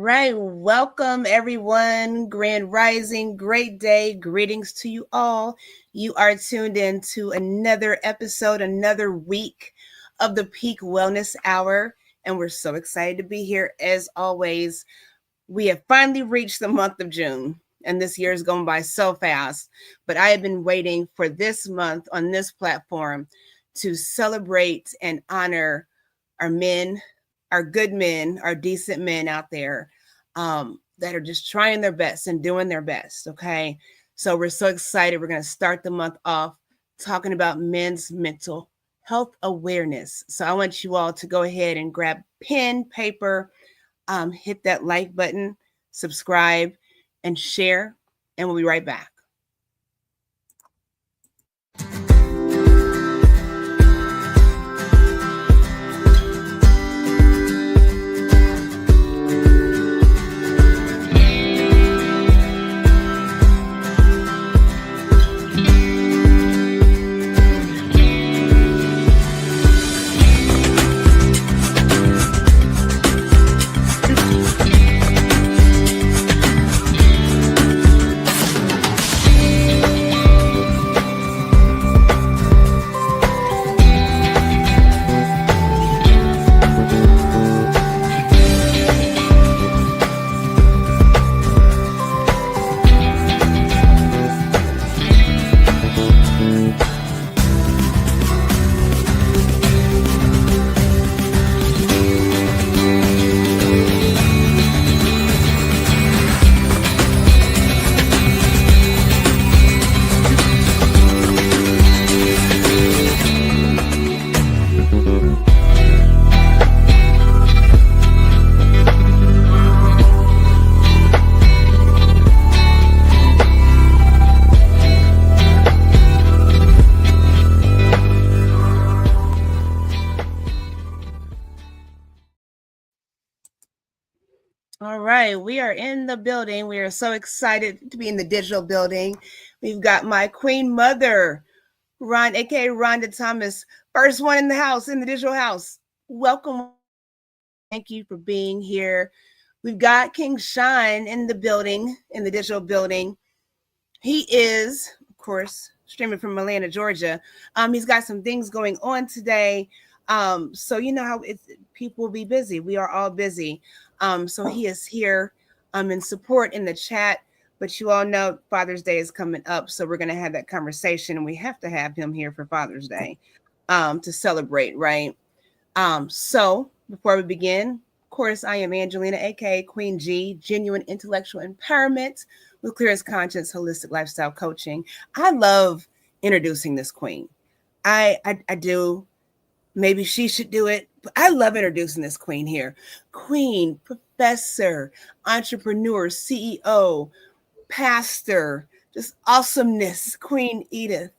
right. Welcome, everyone. Grand Rising, great day. Greetings to you all. You are tuned in to another episode, another week of the Peak Wellness Hour. And we're so excited to be here as always. We have finally reached the month of June, and this year is going by so fast. But I have been waiting for this month on this platform to celebrate and honor our men, our good men, our decent men out there that are just trying their best and doing their best. Okay. So we're so excited. We're going to start the month off talking about men's mental health awareness. So I want you all to go ahead and grab pen, paper, hit that like button, subscribe, and share. And we'll be right back. All right, we are in the building. We are so excited to be in the digital building. We've got my queen mother, Ron, aka Rhonda Thomas, first one in the house, in the digital house. Welcome. Thank you for being here. We've got King Shawn in the building, in the digital building. He is, of course, streaming from Atlanta, Georgia. He's got some things going on today. So you know how people will be busy. We are all busy. So he is here in support in the chat. But you all know Father's Day is coming up. So we're going to have that conversation. And we have to have him here for Father's Day to celebrate, right? So before we begin, of course, I am Angelina, aka Queen G, genuine intellectual empowerment with Clearest Conscience Holistic Lifestyle Coaching. I love introducing this queen. I do. Maybe she should do it. But I love introducing this queen here. Queen, professor, entrepreneur, CEO, pastor, just awesomeness. Queen Edith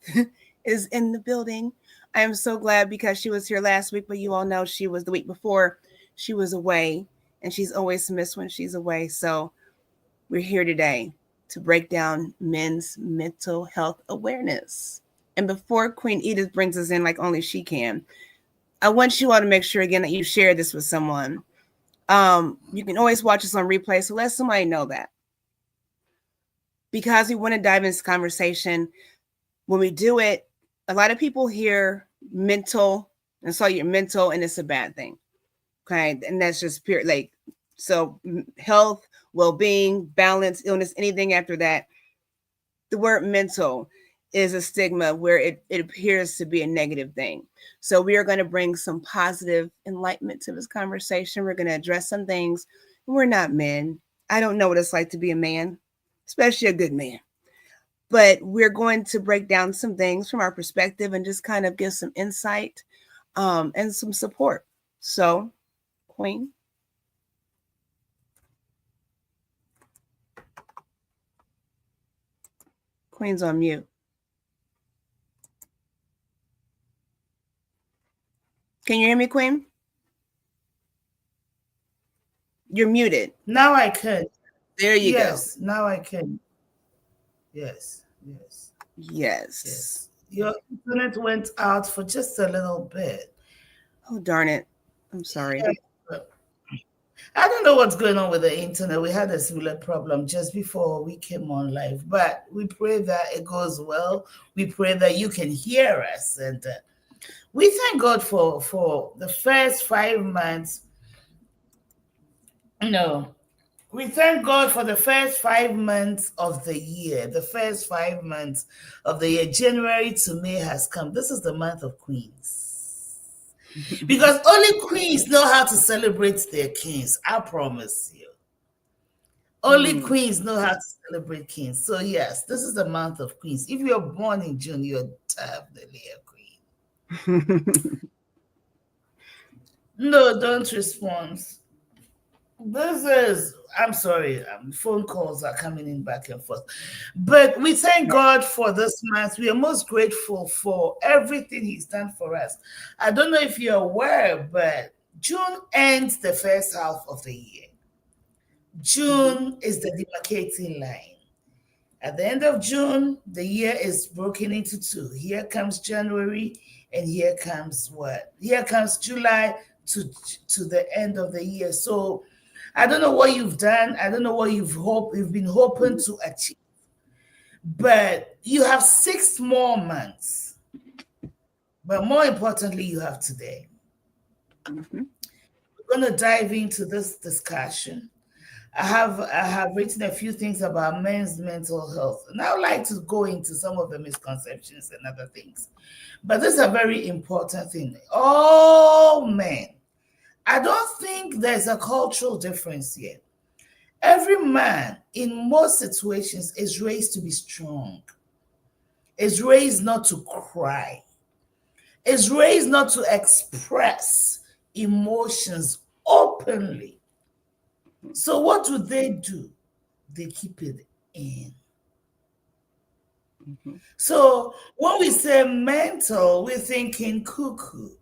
is in the building. I am so glad because she was here last week, but you all know she was the week before. She was away, and she's always missed when she's away. So we're here today to break down men's mental health awareness. And before Queen Edith brings us in like only she can, I want you all to make sure again that you share this with someone. You can always watch us on replay, so let somebody know that. Because we want to dive into this conversation. When we do it, a lot of people hear mental, and so you're mental, and it's a bad thing. Okay, and that's just pure so health, well-being, balance, illness, anything after that. The word mental is a stigma where it appears to be a negative thing. So we are going to bring some positive enlightenment to this conversation. We're going to address some things. We're not men. I don't know what it's like to be a man, especially a good man. But we're going to break down some things from our perspective and just kind of give some insight and some support. So, Queen. Queen's on mute. Can you hear me, Queen? You're muted. Now I could. There you go. Yes, now I can. Yes. Your internet went out for just a little bit. Oh, darn it. I'm sorry. I don't know what's going on with the internet. We had a similar problem just before we came on live, but we pray that it goes well. We pray that you can hear us, and we thank God for the first 5 months. No, we thank God for the first 5 months of the year. The first 5 months of the year, January to May, has come. This is the month of Queens. Because only queens know how to celebrate their kings. I promise you. Only Mm. queens know how to celebrate kings. So, yes, this is the month of queens. If you're born in June, you're definitely a queen. No, don't respond. This is, I'm sorry, phone calls are coming in back and forth. But we thank God for this month. We are most grateful for everything He's done for us. I don't know if you're aware, but June ends the first half of the year. Mhm. June is the demarcating line. At the end of June, the year is broken into two. Here comes January, and here comes what? Here comes July to the end of the year. So I don't know what you've done. I don't know what you've been hoping to achieve. But you have 6 more months. But more importantly, you have today. Mhm. We're going to dive into this discussion. I have written a few things about men's mental health, and I would like to go into some of the misconceptions and other things. But this is a very important thing. All men. I don't think there's a cultural difference here. Every man in most situations is raised to be strong, is raised not to cry, is raised not to express emotions openly. So, what do? They keep it in. Mhm. So, when we say mental, we're thinking cuckoo.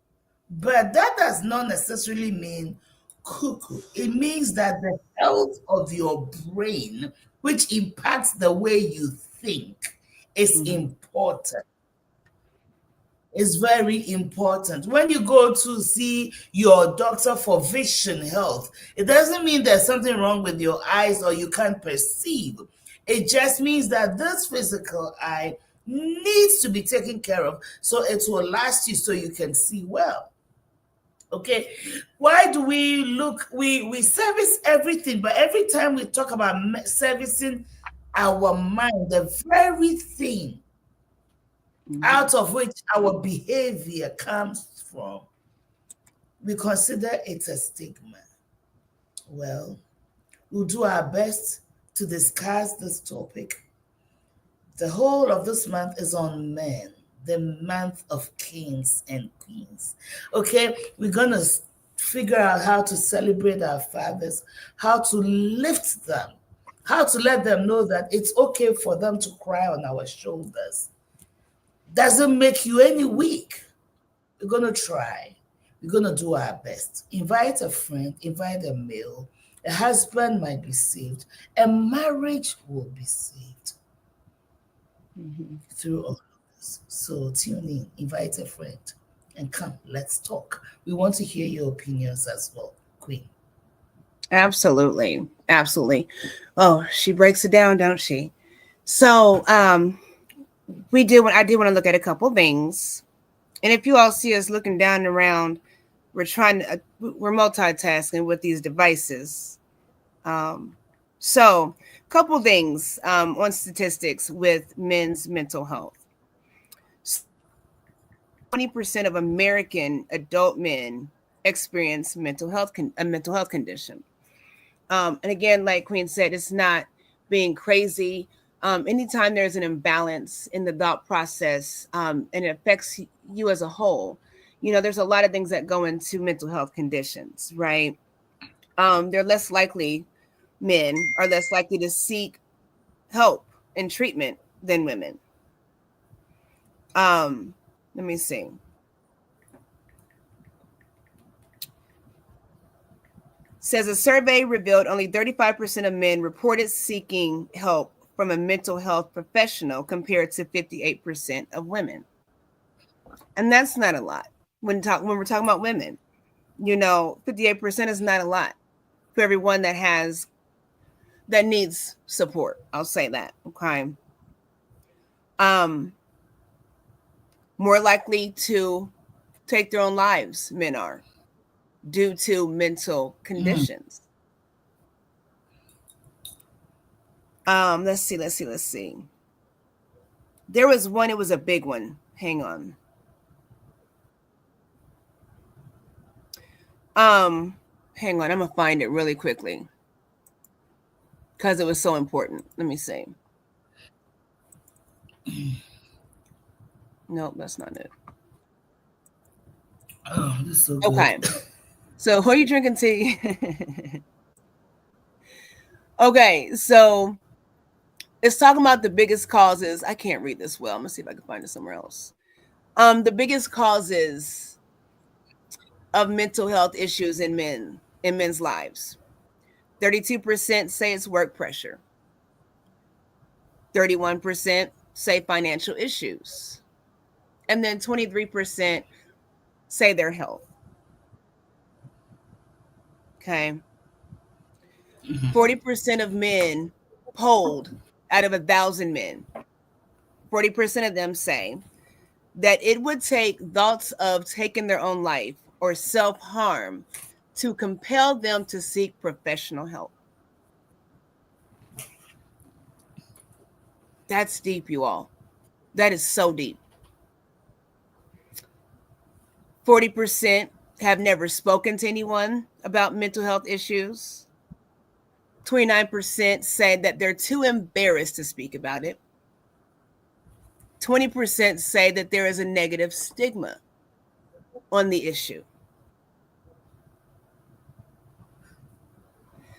But that does not necessarily mean cuckoo. It means that the health of your brain, which impacts the way you think, is Mhm. important. Is very important. When you go to see your doctor for vision health, it doesn't mean there's something wrong with your eyes or you can't perceive. It just means that this physical eye needs to be taken care of so it will last you so you can see well. Okay, why do we look, we service everything, but every time we talk about servicing our mind, the very thing Mhm. out of which our behavior comes from, we consider it a stigma. Well, we'll do our best to discuss this topic. The whole of this month is on men, the month of kings and queens. Okay, we're gonna figure out how to celebrate our fathers, how to lift them, how to let them know that it's okay for them to cry on our shoulders. Doesn't make you any weak. We're gonna try. We're gonna do our best. Invite a friend, invite a male. A husband might be saved. A marriage will be saved Mhm. through all of this. So tune in, invite a friend, and come, let's talk. We want to hear your opinions as well, Queen. Absolutely. Absolutely. Oh, she breaks it down, don't she? So, I did want to look at a couple things. And if you all see us looking down and around, we're multitasking with these devices. Um, so, couple things on statistics with men's mental health. So, 20% of American adult men experience a mental health condition. And again, like Queen said, it's not being crazy. Anytime there's an imbalance in the thought process, and it affects you as a whole, there's a lot of things that go into mental health conditions, right? They're less likely, men are less likely to seek help and treatment than women. Um, Let me see. Says a survey revealed only 35% of men reported seeking help from a mental health professional compared to 58% of women. And that's not a lot when we're talking about women. 58% is not a lot. for everyone that needs support. I'll say that. Okay. Um, More likely to take their own lives, men are, due to mental conditions. Let's see. There was one, it was a big one. Hang on. Um, Hang on, I'm gonna find it really quickly because it was so important. Let me see. Nope, that's not it. Oh, this is so good. Okay. So who are you drinking tea? Okay, so it's talking about the biggest causes. I can't read this well. I'm gonna see if I can find it somewhere else. The biggest causes of mental health issues in men's lives. 32% say it's work pressure. 31% say financial issues. And then 23% say their health. Okay. 40% of men polled out of 1,000 men, 40% of them say that it would take thoughts of taking their own life or self harm to compel them to seek professional help. That's deep, you all. That is so deep. 40% have never spoken to anyone about mental health issues. 29% say that they're too embarrassed to speak about it. 20% say that there is a negative stigma on the issue.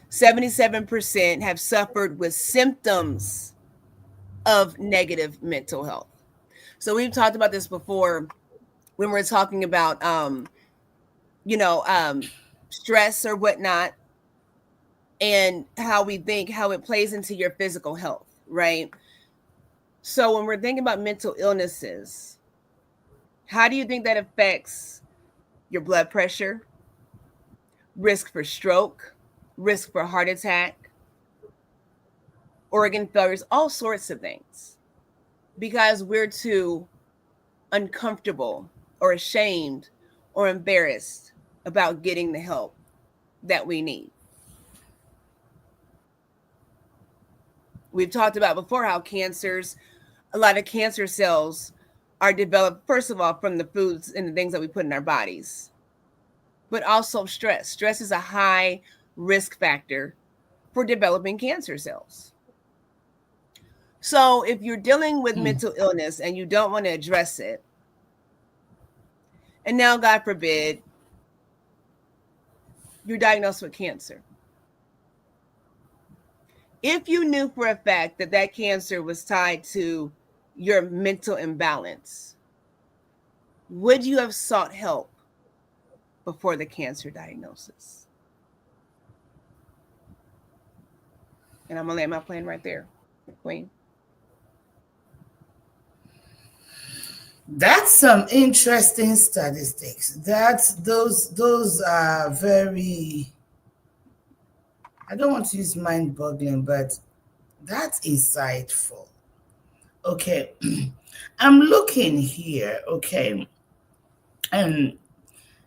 77% have suffered with symptoms of negative mental health. So we've talked about this before when we're talking about you know, stress or whatnot, and how it plays into your physical health, right? So when we're thinking about mental illnesses, how do you think that affects your blood pressure, risk for stroke, risk for heart attack, organ failures, all sorts of things? Because we're too uncomfortable or ashamed or embarrassed about getting the help that we need. We've talked about before how a lot of cancer cells are developed, first of all, from the foods and the things that we put in our bodies, but also stress. Stress is a high risk factor for developing cancer cells. So if you're dealing with mental illness and you don't want to address it, and now, God forbid, you're diagnosed with cancer. If you knew for a fact that that cancer was tied to your mental imbalance, would you have sought help before the cancer diagnosis? And I'm gonna land my plane right there, Queen. That's some interesting statistics. Those are very, I don't want to use mind boggling, but that's insightful. Okay. I'm looking here, okay, and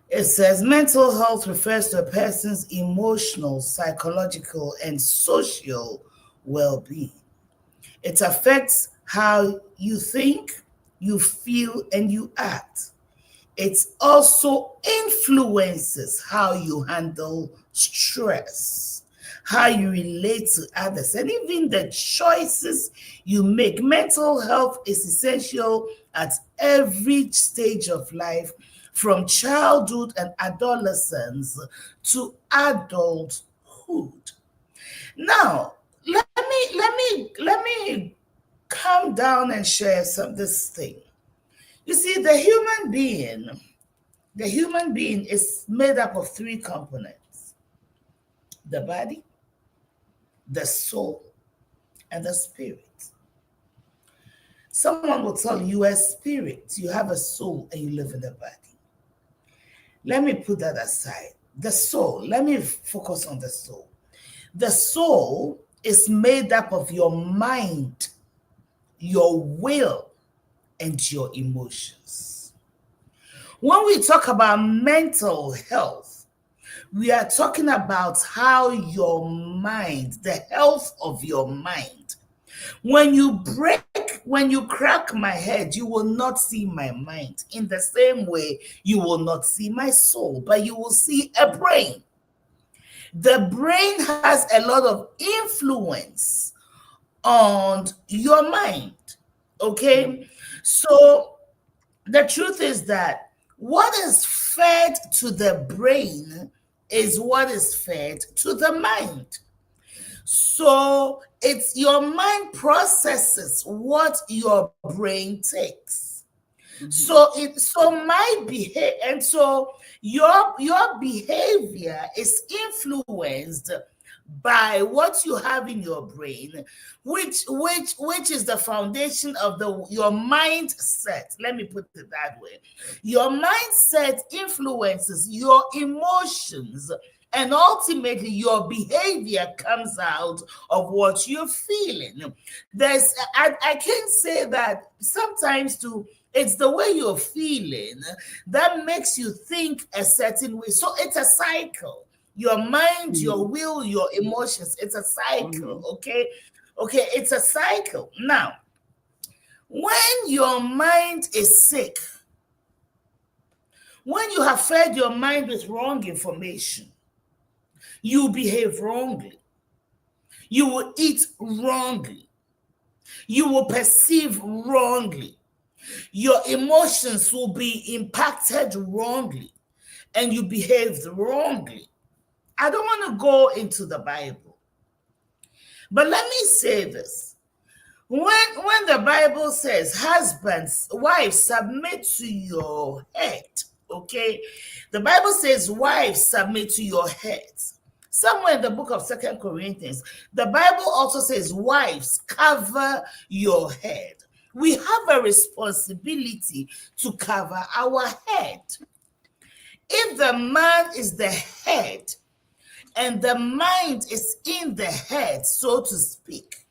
it says mental health refers to a person's emotional, psychological, and social well being. It affects how you think, you feel, and you act. It also influences how you handle stress, how you relate to others, and even the choices you make. Mental health is essential at every stage of life, from childhood and adolescence to adulthood. Now, let me calm down and share some this thing. You see, the human being is made up of three components: the body, the soul, and the spirit. Someone will tell you a spirit, you have a soul, and you live in the body. Let me put that aside. The soul, let me focus on the soul. The soul is made up of your mind, your will, and your emotions. When we talk about mental health, we are talking about how your mind, the health of your mind. When you crack my head, you will not see my mind. In the same way, you will not see my soul, but you will see a brain. The brain has a lot of influence on your mind. Okay? So the truth is that what is fed to the brain is what is fed to the mind. So it's your mind processes what your brain takes. So my behavior, and so your behavior is influenced by what you have in your brain, which is the foundation of the your mindset. Let me put it that way. Your mindset influences your emotions, and ultimately your behavior comes out of what you're feeling. I can say that sometimes too, it's the way you're feeling that makes you think a certain way. So it's a cycle. Your mind, your will, your emotions, it's a cycle. Okay, it's a cycle. Now, when your mind is sick, when you have fed your mind with wrong information, you behave wrongly. You will eat wrongly. You will perceive wrongly. Your emotions will be impacted wrongly, and you behaved wrongly. I don't want to go into the Bible, but let me say this. When the Bible says, husbands, wives, submit to your head, okay? The Bible says, wives, submit to your heads. Somewhere in the book of Second Corinthians, the Bible also says, wives, cover your head. We have a responsibility to cover our head. If the man is the head and the mind is in the head, so to speak,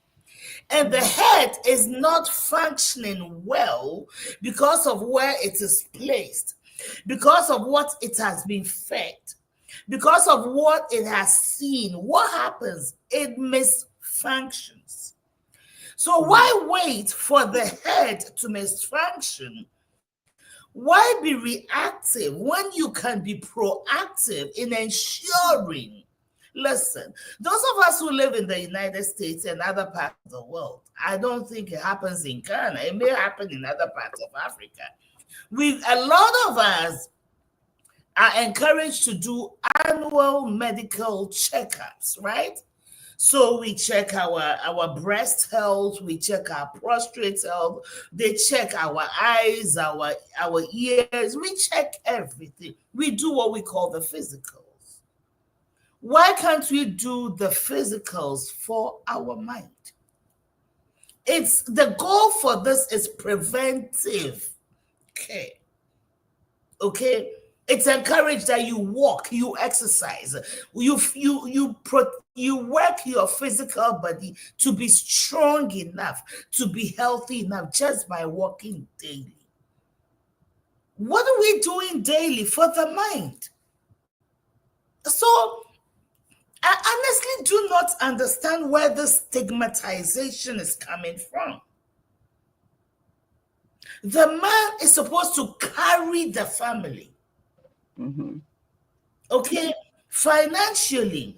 and the head is not functioning well because of where it is placed, because of what it has been fed, because of what it has seen, what happens? It misfunctions. So why wait for the head to misfunction? Why be reactive when you can be proactive in ensuring? Listen, those of us who live in the United States and other parts of the world, I don't think it happens in Ghana. It may happen in other parts of Africa. A lot of us are encouraged to do annual medical checkups, right? So we check our breast health, we check our prostate health, they check our eyes, our ears, we check everything. We do what we call the physicals. Why can't we do the physicals for our mind? It's the goal for this is preventive care. Okay, it's encouraged that you walk, you exercise, you work your physical body to be strong enough, to be healthy enough just by walking daily. What are we doing daily for the mind? So I honestly do not understand where this stigmatization is coming from. The man is supposed to carry the family. Okay, financially,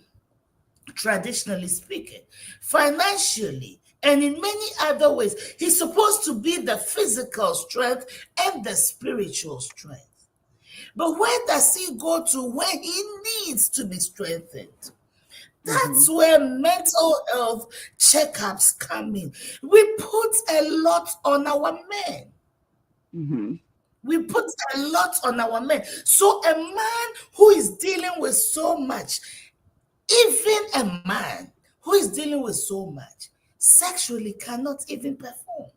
traditionally speaking, financially, and in many other ways, he's supposed to be the physical strength and the spiritual strength. But where does he go to when he needs to be strengthened? That's where mental health checkups come in. We put a lot on our men. We put a lot on our men. So a man who is dealing with so much, even a man who is dealing with so much, sexually cannot even perform.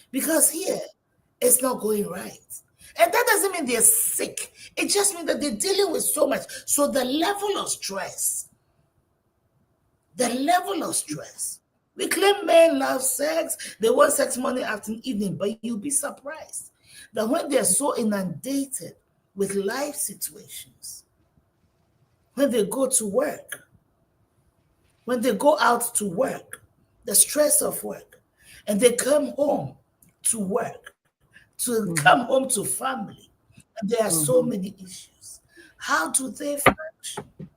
Because here, It's not going right. And that doesn't mean they're sick. It just means that they're dealing with so much. So the level of stress. We claim men love sex, they want sex morning, afternoon, evening, but you'll be surprised that when they're so inundated with life situations, when they go to work, when they go out to work, the stress of work, and they come home to work, to come Mhm. home to family, and there are so Mhm. many issues. How do they function?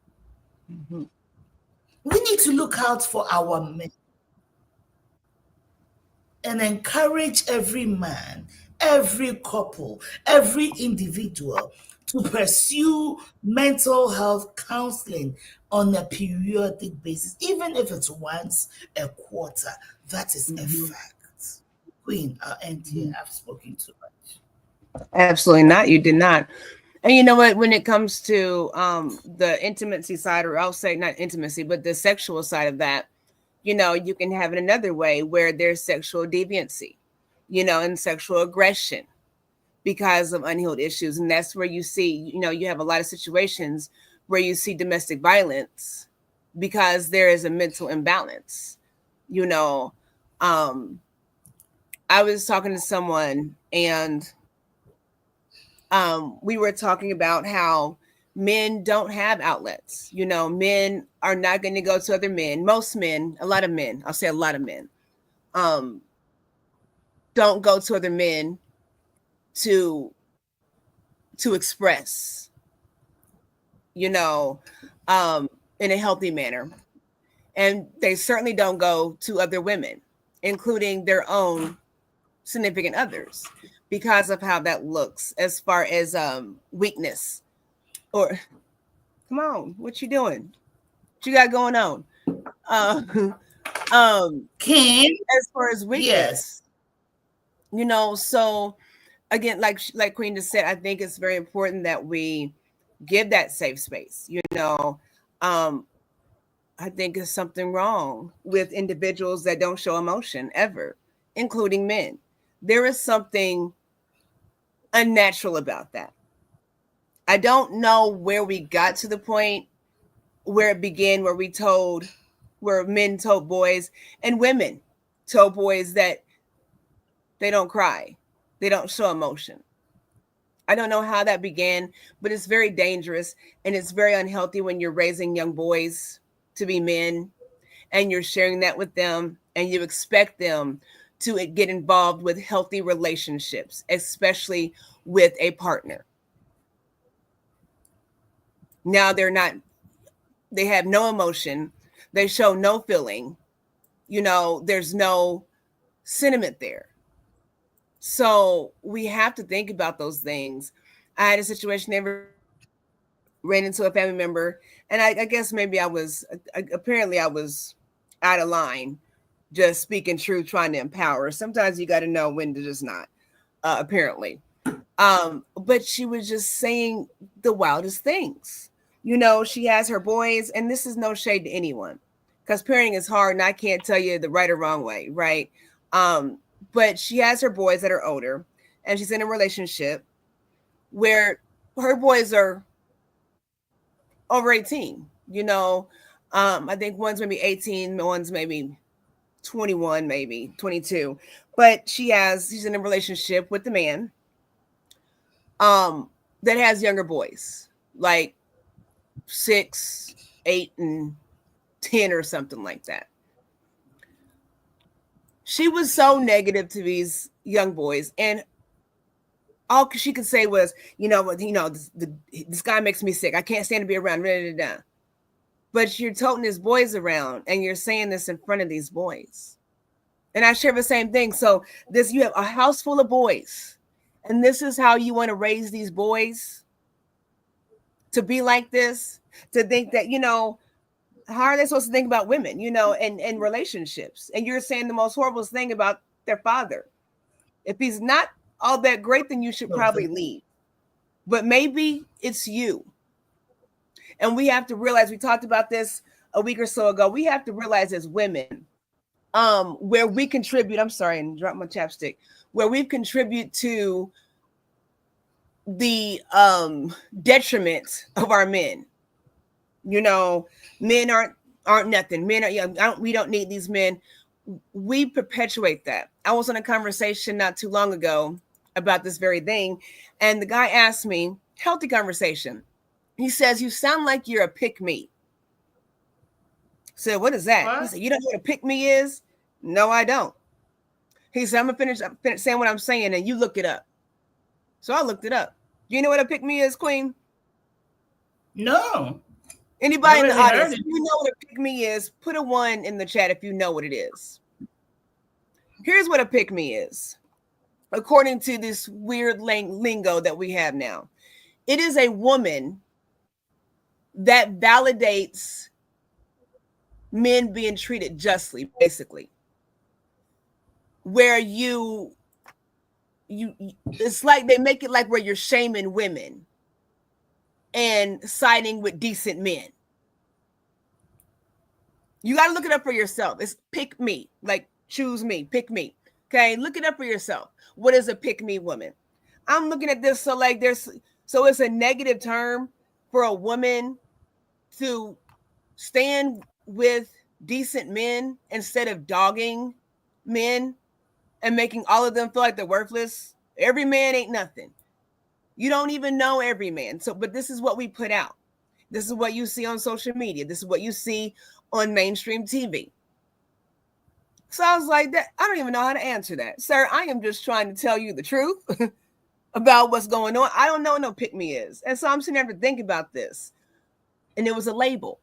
Mhm. We need to look out for our men and encourage every man, every couple, every individual to pursue mental health counseling on a periodic basis, even if it's once a quarter. That is a Mhm. fact. Queen, I'll end here. Mhm. I've spoken too much. Absolutely not. You did not. And you know what? When it comes to the intimacy side, or I'll say not intimacy, but the sexual side of that, you can have it another way where there's sexual deviancy, and sexual aggression because of unhealed issues. And that's where you see, you have a lot of situations where you see domestic violence because there is a mental imbalance. You know, um, I was talking to someone and we were talking about how men don't have outlets. Men are not going to go to other men. Most men, a lot of men, I'll say a lot of men, um, don't go to other men to express, you know, um, in a healthy manner, and they certainly don't go to other women, including their own significant others, because of how that looks as far as weakness. Or come on, what you doing? What you got going on? Uh, King, as far as yes. weakness, so again, like Queen just said, I think it's very important that we give that safe space. Um, I think there's something wrong with individuals that don't show emotion ever, including men. There is something unnatural about that. I don't know where we got to the point where it began, where men told boys and women told boys that they don't cry, they don't show emotion. I don't know how that began, but it's very dangerous and it's very unhealthy when you're raising young boys to be men and you're sharing that with them and you expect them to get involved with healthy relationships, especially with a partner. Now they have no emotion, they show no feeling, there's no sentiment there. So we have to think about those things. I had a situation, ran into a family member, and I guess maybe apparently I was out of line, just speaking truth, trying to empower. Sometimes you got to know when to just not, apparently. But she was just saying the wildest things. She has her boys, and this is no shade to anyone, because parenting is hard, and I can't tell you the right or wrong way, right? Um, but she has her boys that are older, and she's in a relationship where her boys are over 18. I think one's maybe 18, one's maybe 21, maybe 22. But she's in a relationship with the man um that has younger boys, like 6, 8, and 10 or something like that. She was so negative to these young boys, and all she could say was, this guy makes me sick. I can't stand to be around. Da, da, da. But you're toting his boys around, and you're saying this in front of these boys. And I share the same thing. So you have a house full of boys, and this is how you want to raise these boys to be like this, to think that, how are they supposed to think about women, and relationships? And you're saying the most horrible thing about their father. If he's not all that great, then you should Of probably the leave. But maybe it's you. And we have to realize, we talked about this a week or so ago, we have to realize as women where we contribute, I'm sorry, and drop my chapstick, where we contribute to the detriment of our men. You know, men aren't nothing. Men are young. We don't need these men. We perpetuate that. I was in a conversation not too long ago about this very thing, and the guy asked me, healthy conversation. He says, "You sound like you're a pick me." I said, "What is that?" He What? said, "You don't know what a pick me is?" No, I don't. He said, I'm finish saying what I'm saying, and you look it up. So I looked it up. You know what a pick me is, Queen? No. Anybody in Never the even audience, heard if it. you know what a pick me is, put a one in the chat if you know what it is. Here's what a pick me is, according to this weird lingo that we have now. It is a woman that validates men being treated justly, basically, where you it's like they make it like where you're shaming women and siding with decent men. You got to look it up for yourself. It's pick me, like choose me, pick me. Okay, look it up for yourself. What is a pick me woman? I'm looking at this, so like so it's a negative term for a woman to stand with decent men instead of dogging men and making all of them feel like they're worthless. Every man ain't nothing. You don't even know every man. So, but this is what we put out. This is what you see on social media. This is what you see on mainstream TV. So I was like, that I don't even know how to answer that. Sir, I am just trying to tell you the truth about what's going on. I don't know what no pick me is. And so I'm sitting there to think about this. And it was a label.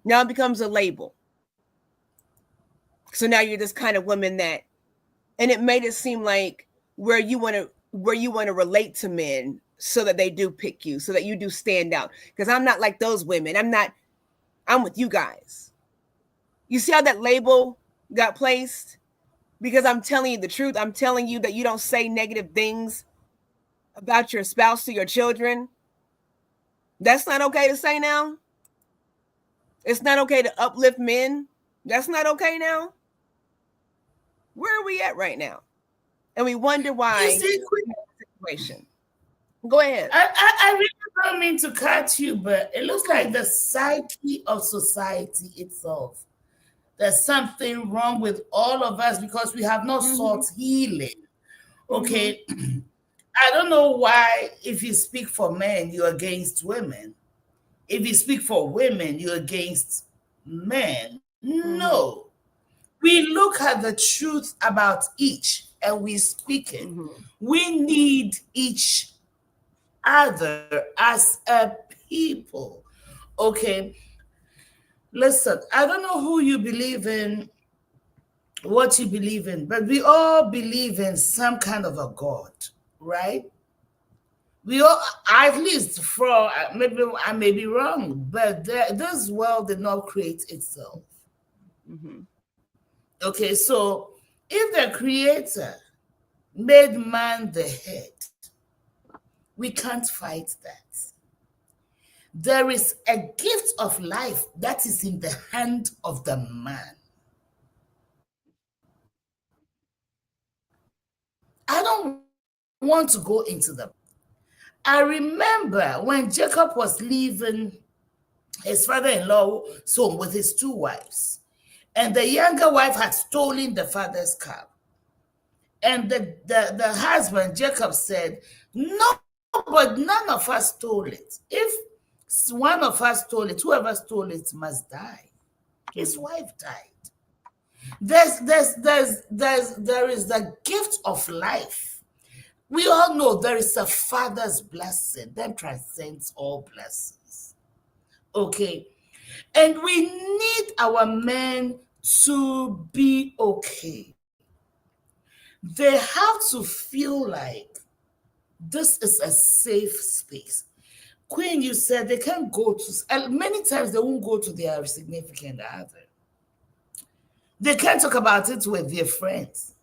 Now it becomes a label. So now you're this kind of woman that, and it made it seem like where you want to relate to men so that they do pick you, so that you do stand out. Because I'm not like those women. I'm with you guys. You see how that label got placed? Because I'm telling you the truth. I'm telling you that you don't say negative things about your spouse to your children. That's not okay to say now. It's not okay to uplift men. That's not okay now. Where are we at right now? And we wonder You why see, Queen, situation. Go ahead. I really don't mean to cut you, but it looks like the psyche of society itself. There's something wrong with all of us because we have not Mm-hmm. sought healing. Mm-hmm. Okay. I don't know why, if you speak for men, you're against women. If you speak for women, you're against men. Mm-hmm. No. We look at the truth about each and we speak it. Mm-hmm. We need each other as a people. Okay. Listen, I don't know who you believe in, what you believe in, but we all believe in some kind of a God, right? We all, at least for maybe I may be wrong, but this world did not create itself. Mm-hmm. Okay, so if the creator made man the head, we can't fight that. There is a gift of life that is in the hand of the man. I don't want to go into the. I remember when Jacob was leaving his father-in-law home with his two wives, and the younger wife had stolen the father's cup. And the husband, Jacob, said, no, but none of us stole it. If one of us stole it, whoever stole it must die. His Mm-hmm. wife died. There is the gift of life. We all know there is a father's blessing that transcends all blessings. Okay. And we need our men to be okay. They have to feel like this is a safe space. Queen, you said they can't go to, many times they won't go to their significant other. They can't talk about it with their friends.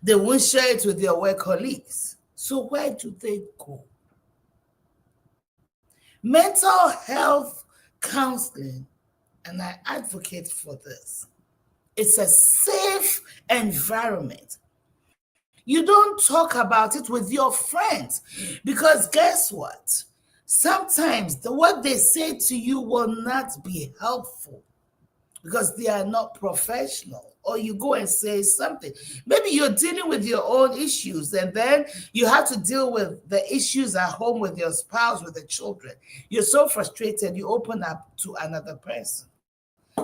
They won't share it with their work colleagues. So where do they go? Mental health counseling, and I advocate for this. It's a safe environment. You don't talk about it with your friends because guess what? Sometimes what they say to you will not be helpful because they are not professional. Or you go and say something. Maybe you're dealing with your own issues, and then you have to deal with the issues at home with your spouse, with the children. You're so frustrated, you open up to another person.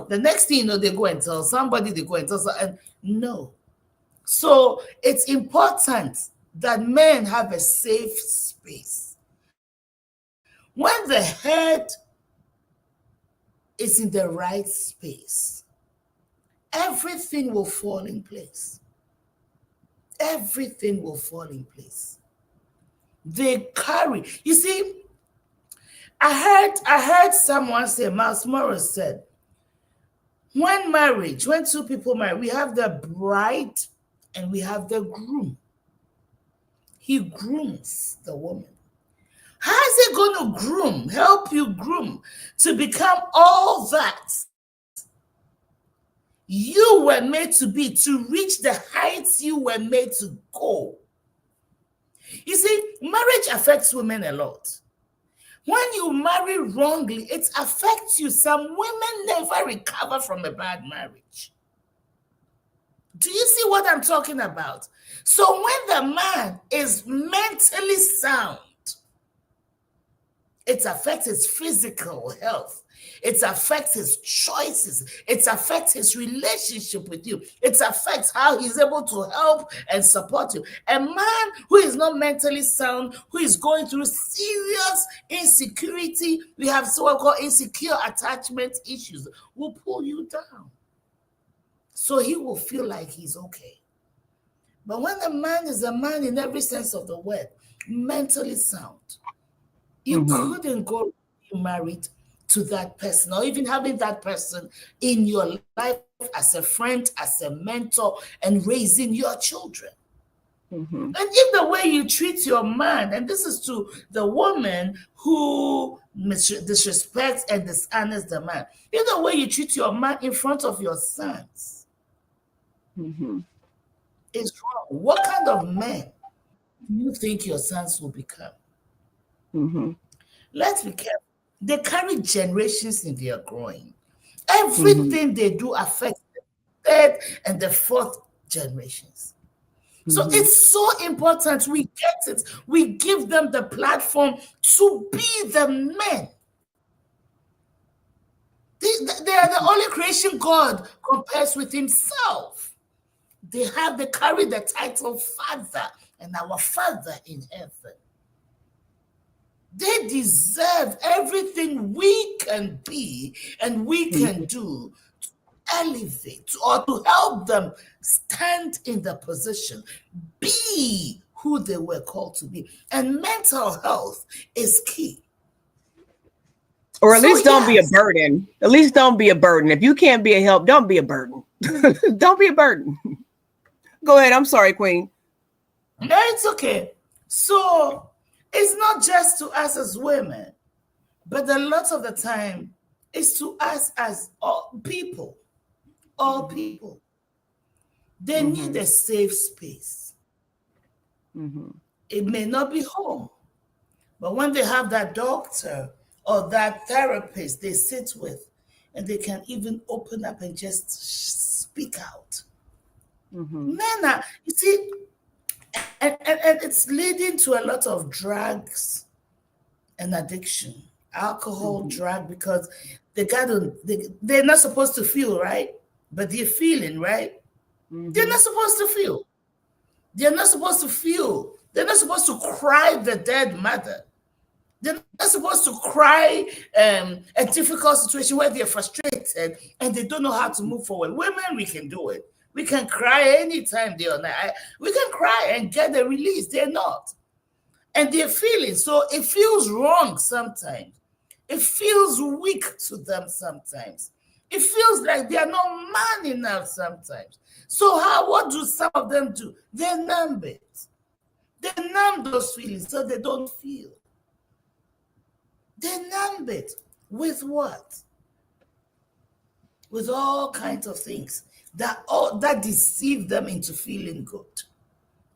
The next thing you know, they go and tell somebody, they go and tell someone, and no. So it's important that men have a safe space. When the head is in the right space, everything will fall in place. Everything will fall in place. They carry. You see, I heard someone say, Miles Morris said, when two people marry, we have the bride and we have the groom. He grooms the woman. How is he going to help you groom to become all that you were made to be, to reach the heights you were made to go? You see, marriage affects women a lot. When you marry wrongly, it affects you. Some women never recover from a bad marriage. Do you see what I'm talking about? So when the man is mentally sound, it affects his physical health. It affects his choices. It affects his relationship with you. It affects how he's able to help and support you. A man who is not mentally sound, who is going through serious insecurity, we have so-called insecure attachment issues, will pull you down. So he will feel like he's okay. But when a man is a man in every sense of the word, mentally sound, you couldn't go married to that person or even having that person in your life as a friend, as a mentor, and raising your children. And if the way you treat your man, and this is to the woman who disrespects and dishonors the man, if the way you treat your man in front of your sons is wrong, what kind of men do you think your sons will become? Let's be careful. They carry generations in their growing. Everything they do affects the third and the fourth generations. So it's so important we get it. We give them the platform to be the men. They are the only creation God compares with himself. They carry the title Father and our Father in heaven. They deserve everything we can be and we can do to elevate or to help them stand in the position, be who they were called to be. And mental health is key. Or at least don't be a burden. At least don't be a burden. If you can't be a help, don't be a burden. Don't be a burden. Go ahead. I'm sorry, Queen. No, it's okay. So it's not just to us as women, but a lot of the time it's to us as all people. All people. They need a safe space. It may not be home, but when they have that doctor or that therapist they sit with, and they can even open up and just speak out. Men are, you see, and it's leading to a lot of drugs and addiction, alcohol, drug, because they're not supposed to feel, right? But they're feeling, right? They're not supposed to feel. They're not supposed to feel. They're not supposed to cry the dead mother. They're not supposed to cry a difficult situation where they're frustrated and they don't know how to move forward. Women, we can do it. We can cry anytime day or night. We can cry and get a release. They're not. And they're feeling. So it feels wrong sometimes. It feels weak to them sometimes. It feels like they are not man enough sometimes. So what do some of them do? They numb it. They numb those feelings so they don't feel. They numb it with what? With all kinds of things. that deceive them into feeling good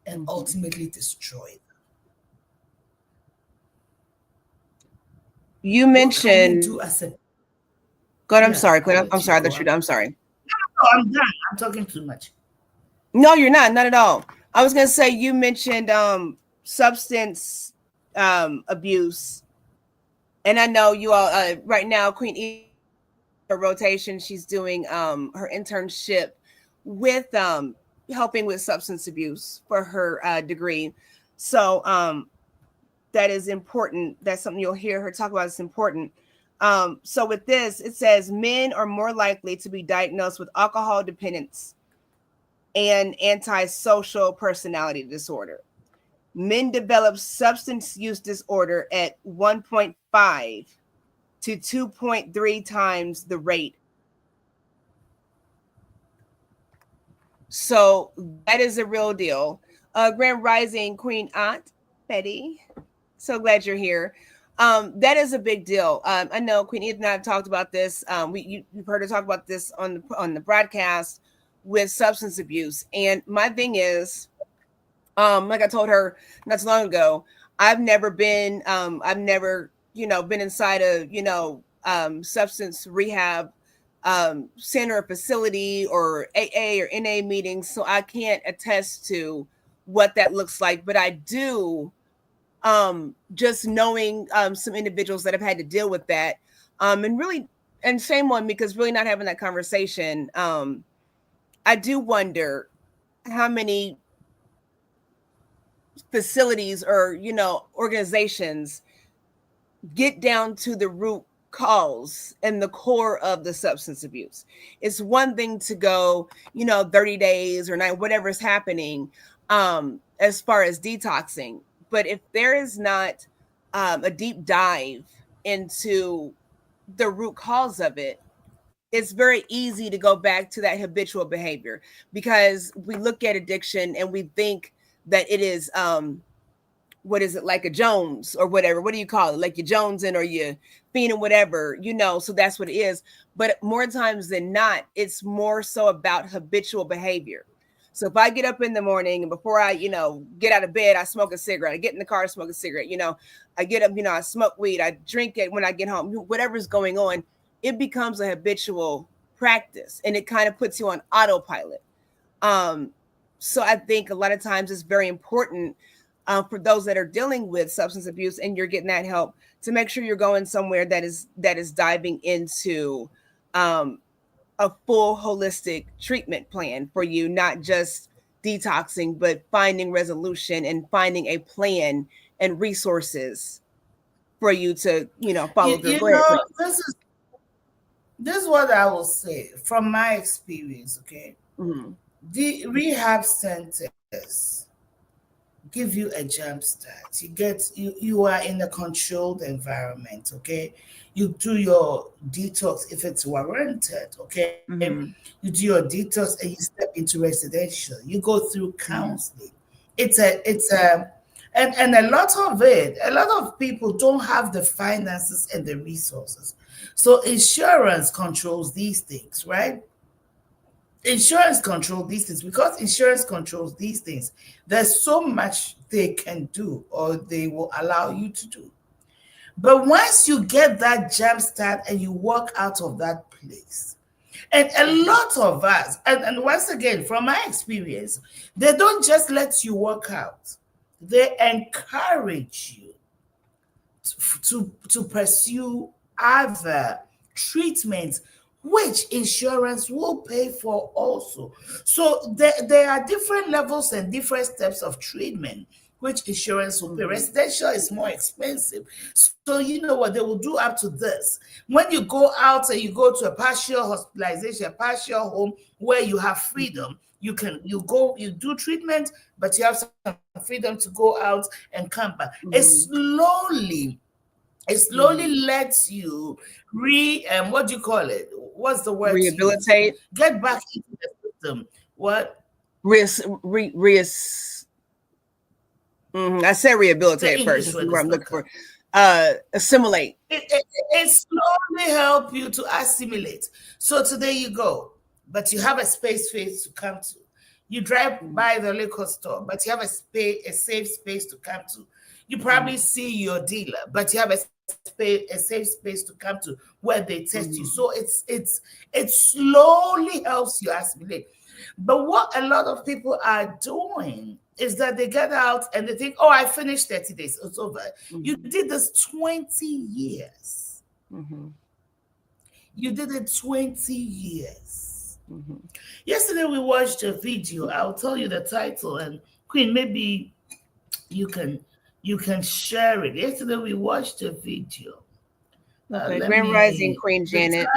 and Mhm. ultimately destroy them. You What can we mentioned, do as a God, I'm yeah? sorry, I'll Quinn. I'm let you sorry go. that you. I'm sorry. No, I'm done. I'm talking too much. No, you're not at all. I was gonna say you mentioned substance abuse, and I know you all right now, Queen Edith, her rotation. She's doing her internship with helping with substance abuse for her degree. So that is important. That's something you'll hear her talk about. It's important. So with this, it says men are more likely to be diagnosed with alcohol dependence and antisocial personality disorder. Men develop substance use disorder at 1.5 to 2.3 times the rate. So that is a real deal. Grand Rising Queen Aunt Betty. So glad you're here. That is a big deal. I know Queen Edith and I have talked about this. You've heard her talk about this on the broadcast with substance abuse. And my thing is, like I told her not too long ago, I've never, been inside a, substance rehab center or facility or AA or NA meetings, so I can't attest to what that looks like. But I do, just knowing some individuals that have had to deal with that, and really, and shame on me because really not having that conversation. I do wonder how many facilities or organizations get down to the root cause and the core of the substance abuse. It's one thing to go 30 days or night, whatever is happening, as far as detoxing, but if there is not a deep dive into the root cause of it, it's very easy to go back to that habitual behavior, because we look at addiction and we think that it is what is it, like a Jones or whatever? What do you call it? Like your Jonesing or your fiending, whatever, So that's what it is. But more times than not, it's more so about habitual behavior. So if I get up in the morning and before I, get out of bed, I smoke a cigarette. I get in the car, smoke a cigarette. I get up, I smoke weed. I drink it when I get home. Whatever's going on, it becomes a habitual practice, and it kind of puts you on autopilot. Um, so I think a lot of times it's very important, for those that are dealing with substance abuse and you're getting that help, to make sure you're going somewhere that is diving into um, a full holistic treatment plan for you, not just detoxing, but finding resolution and finding a plan and resources for you to You, follow through. you Go ahead, know, Queen. this is what I will say from my experience. Okay, Mm-hmm. the rehab centers give you a jump start. You are in a controlled environment. Okay, you do your detox if it's warranted. Okay, Mm-hmm. you do your detox and you step into residential. You go through Mm-hmm. counseling. It's a and a lot of people don't have the finances and the resources. So insurance controls these things, right? Insurance control these things. Because insurance controls these things, there's so much they can do or they will allow you to do. But once you get that jump start and you walk out of that place, and a lot of us, and once again, from my experience, they don't just let you walk out, they encourage you to pursue other treatments which insurance will pay for also. So there are different levels and different steps of treatment which insurance will pay. Mm-hmm. Residential is more expensive. So you know what they will do up to this. When you go out and you go to a partial hospitalization, a partial home where you have Mm-hmm. freedom, you do treatment, but you have some freedom to go out and come back. Mm-hmm. It slowly Mm-hmm. lets you what do you call it? What's the word to use? Rehabilitate. Get back into the system. What? Res, re, res, I said The rehabilitate first. English That's the word word is I'm not looking coming. for. Assimilate. It slowly help you to assimilate. So today you go. but you have a space to come to. You drive by the liquor store, but you have a safe space to come to. You probably see your dealer, but you have a safe space to come to where they test you. So it slowly helps you assimilate. But what a lot of people are doing is that they get out and they think, oh, I finished 30 days, it's over. You did this 20 years. You did it 20 years. Yesterday we watched a video. I'll tell you the title, and Queen, maybe you can share it. Yesterday we watched a video. Okay, Grand Rising, Queen Janet.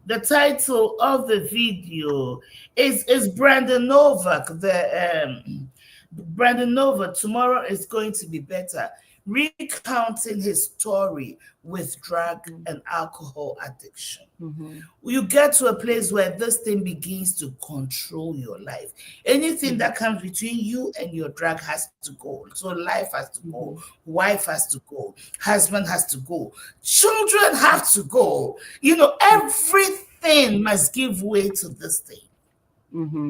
The title of the video is Brandon Novak. Brandon Novak, tomorrow is going to be better, recounting his story with drug and alcohol addiction. You get to a place where this thing begins to control your life. Anything that comes between you and your drug has to go. So life has to go, wife has to go, husband has to go, children have to go. You know, everything must give way to this thing.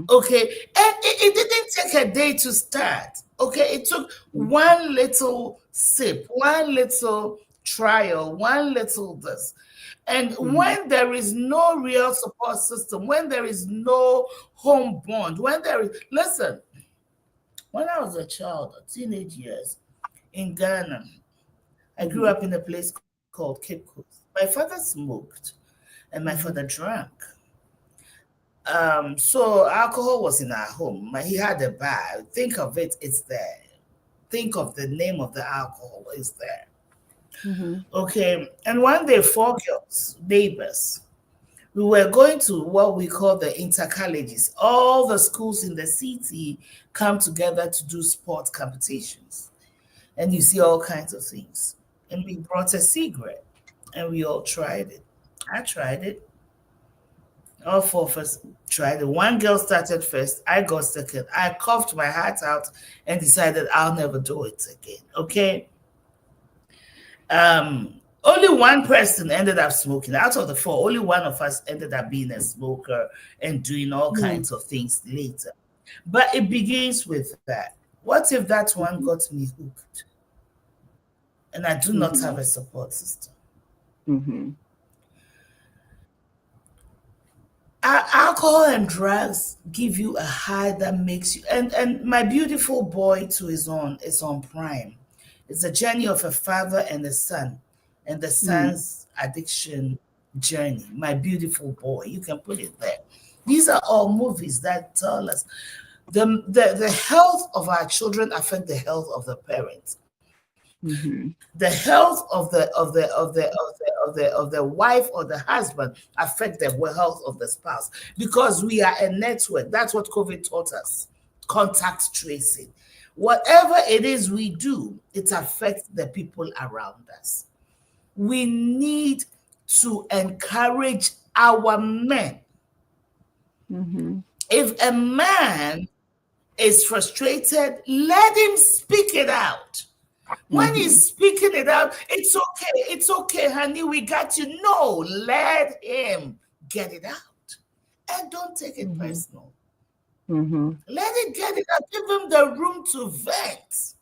Okay, and it didn't take a day to start. Okay, it took one little sip, one little trial, one little this. And when there is no real support system, when there is no home bond, when there is, listen, when I was a child, teenage years in Ghana, I grew up in a place called Cape Coast. My father smoked and my father drank. So alcohol was in our home. He had a bar. Think of it, it's there. Think of the name of the alcohol, it's there. Okay, and one day, 4 girls, neighbors, we were going to what we call the intercolleges. All the schools in the city come together to do sport competitions, and you see all kinds of things. And we brought a cigarette, and we all tried it. I tried it. All 4 of us tried it. One girl started first. I got second. I coughed my heart out and decided I'll never do it again. Okay. Only one person ended up smoking. Out of the 4, only one of us ended up being a smoker and doing all kinds of things later. But it begins with that. What if that one got me hooked? And I do not have a support system. Alcohol and drugs give you a high that makes you, and my beautiful boy too is on Prime. It's a journey of a father and a son, and the son's addiction journey. My beautiful boy, you can put it there. These are all movies that tell us the health of our children affect the health of the parents. The health of the wife or the husband affect the health of the spouse, because we are a network. That's what COVID taught us. Contact tracing. Whatever it is we do, it affects the people around us. We need to encourage our men. If a man is frustrated, let him speak it out. When he's speaking it out, it's okay, honey, we got you. No, let him get it out. And don't take it personal. Let it get it out. Give him the room to vent.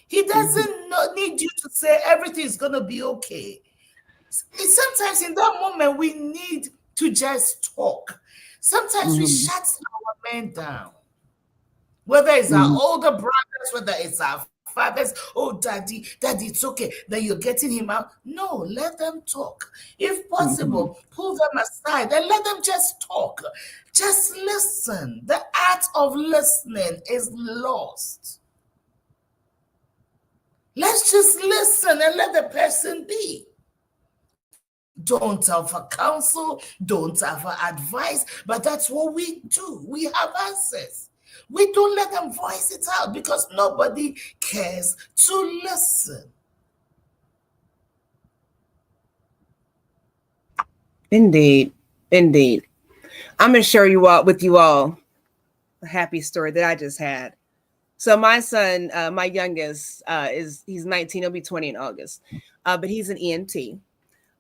He doesn't need you to say everything's going to be okay. Sometimes in that moment, we need to just talk. Sometimes we shut our men down. Whether it's our older brothers, whether it's our fathers, oh, daddy, it's okay. Then you're getting him out. No, let them talk. If possible, pull them aside and let them just talk. Just listen. The art of listening is lost. Let's just listen and let the person be. Don't offer counsel, don't offer advice, but that's what we do. We have answers. We don't let them voice it out because nobody cares to listen. Indeed. Indeed. I'm going to share with you all a happy story that I just had. So my son, my youngest, he's 19. He'll be 20 in August. But he's an ENT.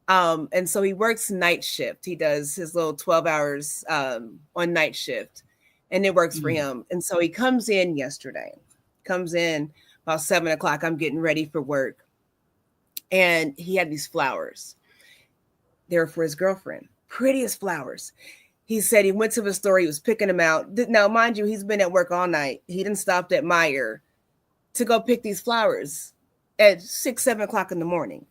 And so he works night shift. He does his little 12 hours on night shift, and it works for Mm. him. And so he comes in yesterday, comes in about 7 o'clock. I'm getting ready for work. And he had these flowers. They were for his girlfriend. Prettiest flowers. He said he went to the store, he was picking them out. Now, mind you, he's been at work all night. He didn't stop at Meyer to go pick these flowers at 6, 7 o'clock in the morning.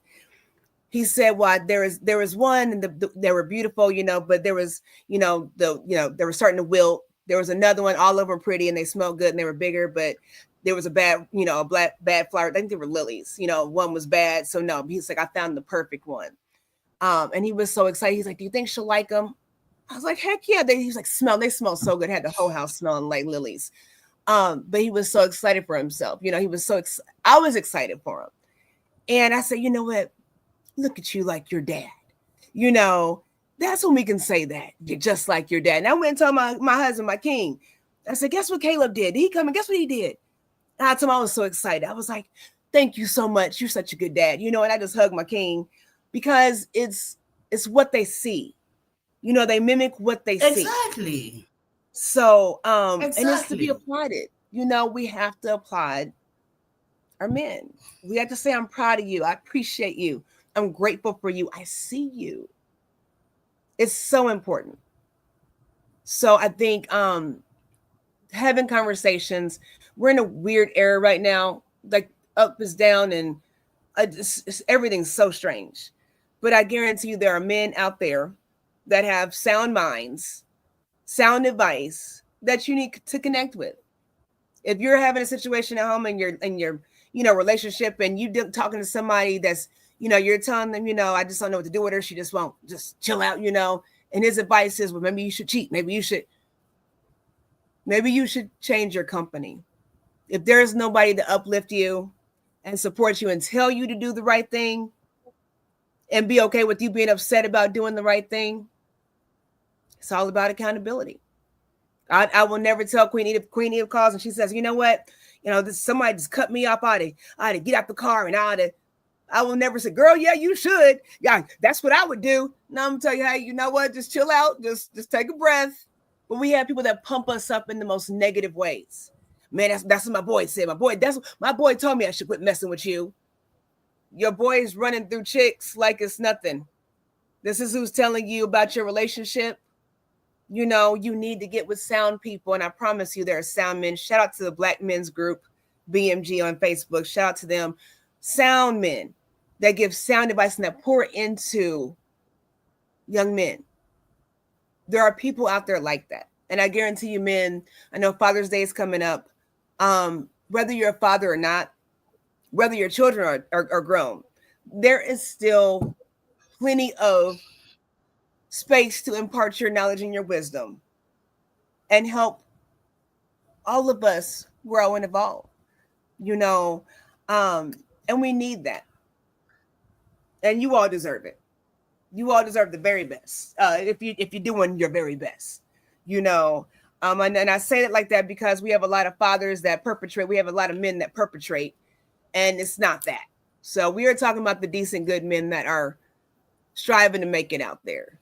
He said, "Well, there was one, and they were beautiful, but there was, they were starting to wilt. There was another one, all of them pretty, and they smelled good, and they were bigger, but there was a bad, a bad flower. I think they were lilies. One was bad, so no. He's like, I found the perfect one. And he was so excited. He's like, "Do you think she'll like them?" I was like, "Heck yeah!" He's like, They smell so good." Had the whole house smelling like lilies. But he was so excited for himself. He was I was excited for him, and I said, "You know what? Look at you like your dad. You know, that's when we can say that. You're just like your dad." And I went and told my husband, my king, I said, "Guess what Caleb did? He come and guess what he did?" And I told him I was so excited. I was like, "Thank you so much. You're such a good dad." And I just hugged my king because it's what they see. They mimic what they see. Exactly. So, and it's to be Exactly. applauded. We have to applaud our men. We have to say, "I'm proud of you. I appreciate you. I'm grateful for you. I see you." It's so important. So I think having conversations, we're in a weird era right now, like up is down, and everything's so strange. But I guarantee you there are men out there that have sound minds, sound advice that you need to connect with. If you're having a situation at home and your relationship, and you talking to somebody that's you're telling them, "I just don't know what to do with her. She just won't just chill out." And his advice is, "Well, maybe you should cheat. Maybe you should change your company." If there is nobody to uplift you and support you and tell you to do the right thing and be okay with you being upset about doing the right thing, it's all about accountability. I will never tell Queen Edith. Queen Edith calls and she says, "You know what? Somebody just cut me off. I had to get out the car, and I will never say, 'Girl, yeah, you should. Yeah, that's what I would do.'" No, I'm gonna tell you, hey, you know what? Just chill out. Just take a breath. But we have people that pump us up in the most negative ways. "Man, that's what my boy said. My boy told me I should quit messing with you." Your boy is running through chicks like it's nothing. This is who's telling you about your relationship. You need to get with sound people, and I promise you there are sound men. Shout out to the Black Men's Group, BMG, on Facebook. Shout out to them. Sound men that give sound advice and that pour into young men. There are people out there like that. And I guarantee you, men, I know Father's Day is coming up. Whether you're a father or not, whether your children are grown, there is still plenty of space to impart your knowledge and your wisdom and help all of us grow and evolve, you know, and we need that. And you all deserve it. You all deserve the very best. If you're doing your very best, you know. And I say it like that because we have a lot of fathers that perpetrate. We have a lot of men that perpetrate, and it's not that. So we are talking about the decent, good men that are striving to make it out there,